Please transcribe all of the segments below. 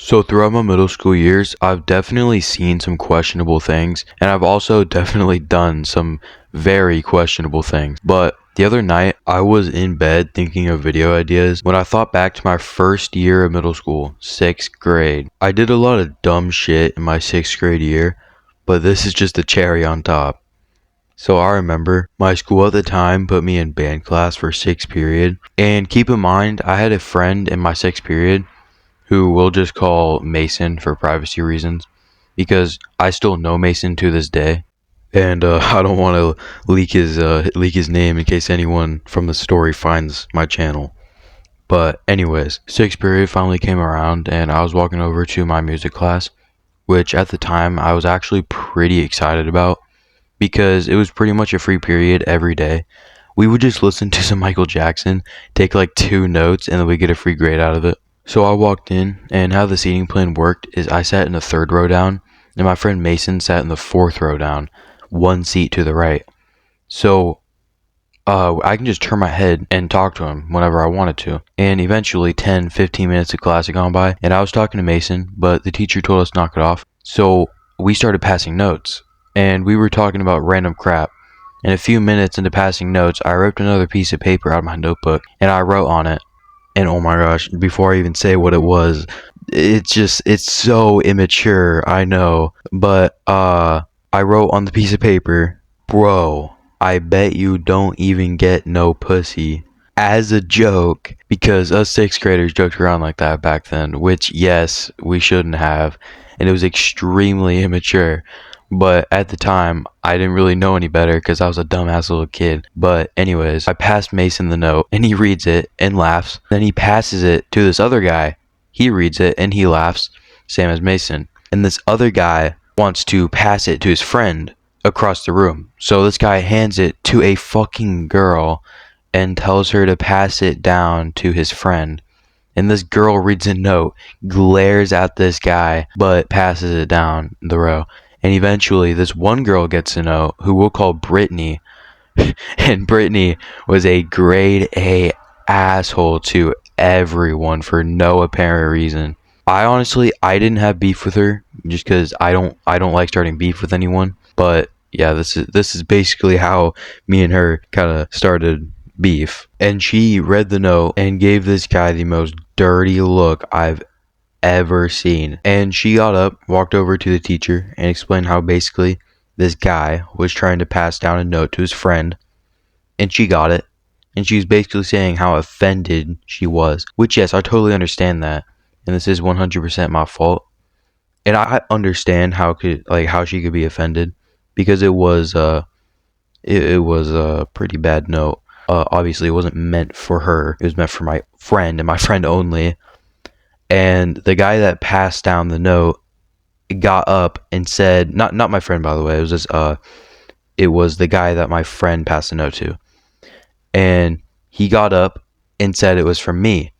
So throughout my middle school years, I've definitely seen some questionable things, and I've also definitely done some very questionable things. But the other night, I was in bed thinking of video ideas when I thought back to my first year of middle school, sixth grade. I did a lot of dumb shit in my sixth grade year, but this is just the cherry on top. So I remember my school at the time put me in band class for sixth period. And keep in mind, I had a friend in my sixth period who we'll just call Mason for privacy reasons, because I still know Mason to this day, and I don't want to leak his name in case anyone from the story finds my channel. But anyways, sixth period finally came around, and I was walking over to my music class, which at the time I was actually pretty excited about because it was pretty much a free period every day. We would just listen to some Michael Jackson, take like 2 notes, and then we get a free grade out of it. So I walked in, and how the seating plan worked is I sat in the third row down, and my friend Mason sat in the fourth row down, one seat to the right. So I can just turn my head and talk to him whenever I wanted to. And eventually 10, 15 minutes of class had gone by, and I was talking to Mason, but the teacher told us to knock it off. So we started passing notes, and we were talking about random crap. And a few minutes into passing notes, I ripped another piece of paper out of my notebook, and I wrote on it. And oh my gosh, before I even say what it was, it's so immature, I know. But I wrote on the piece of paper, "Bro, I bet you don't even get no pussy." As a joke, because us sixth graders joked around like that back then, which yes, we shouldn't have, and it was extremely immature. But at the time, I didn't really know any better because I was a dumbass little kid. But anyways, I passed Mason the note, and he reads it and laughs. Then he passes it to this other guy. He reads it and he laughs, same as Mason. And this other guy wants to pass it to his friend across the room. So this guy hands it to a fucking girl and tells her to pass it down to his friend. And this girl reads a note, glares at this guy, but passes it down the row. And eventually, this one girl gets a note, who we'll call Brittany. And Brittany was a grade A asshole to everyone for no apparent reason. I didn't have beef with her just because I don't like starting beef with anyone. But yeah, this is basically how me and her kind of started beef. And she read the note and gave this guy the most dirty look I've ever seen. And she got up, walked over to the teacher, and explained how basically this guy was trying to pass down a note to his friend, and she got it. And she was basically saying how offended she was, which yes, I totally understand that, and this is 100% my fault. And I understand how she could be offended because it was a pretty bad note. Obviously, it wasn't meant for her. It was meant for my friend and my friend only. And the guy that passed down the note got up and said, not my friend, by the way, it was the guy that my friend passed the note to. And he got up and said it was from me.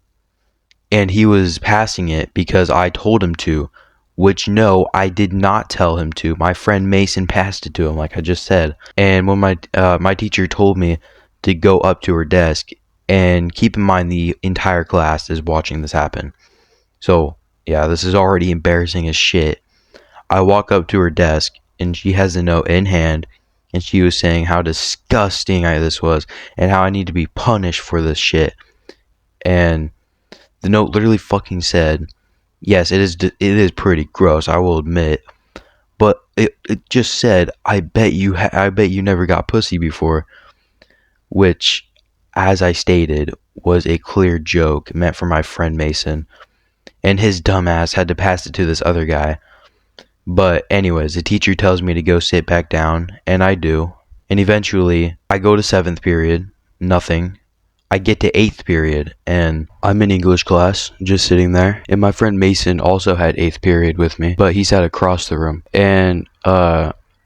And he was passing it because I told him to, which no, I did not tell him to. My friend Mason passed it to him, like I just said. And when my teacher told me to go up to her desk, and keep in mind the entire class is watching this happen. So, yeah, this is already embarrassing as shit. I walk up to her desk, and she has the note in hand, and she was saying how disgusting this was, and how I need to be punished for this shit. And the note literally fucking said, yes, it is pretty gross, I will admit, but it just said, I bet you never got pussy before, which, as I stated, was a clear joke meant for my friend Mason. And his dumbass had to pass it to this other guy. But anyways, the teacher tells me to go sit back down, and I do. And eventually, I go to 7th period, nothing. I get to 8th period, and I'm in English class, just sitting there. And my friend Mason also had 8th period with me, but he sat across the room. And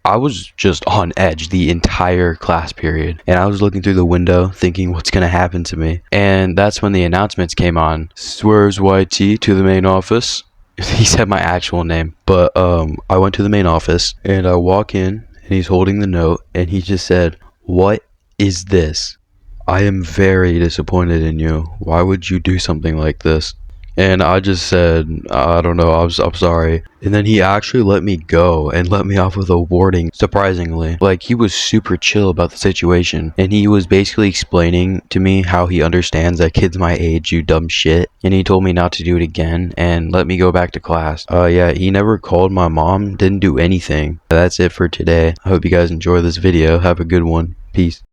I was just on edge the entire class period, and I was looking through the window thinking what's gonna happen to me. And that's when the announcements came on. Swerves YT to the main office. He said my actual name, but I went to the main office, and I walk in, and he's holding the note, and he just said, "What is this? I am very disappointed in you. Why would you do something like this?" And I just said, I don't know, I'm sorry. And then he actually let me go and let me off with a warning, surprisingly. Like, he was super chill about the situation. And he was basically explaining to me how he understands that kids my age do dumb shit. And he told me not to do it again and let me go back to class. Yeah, he never called my mom, didn't do anything. That's it for today. I hope you guys enjoy this video. Have a good one. Peace.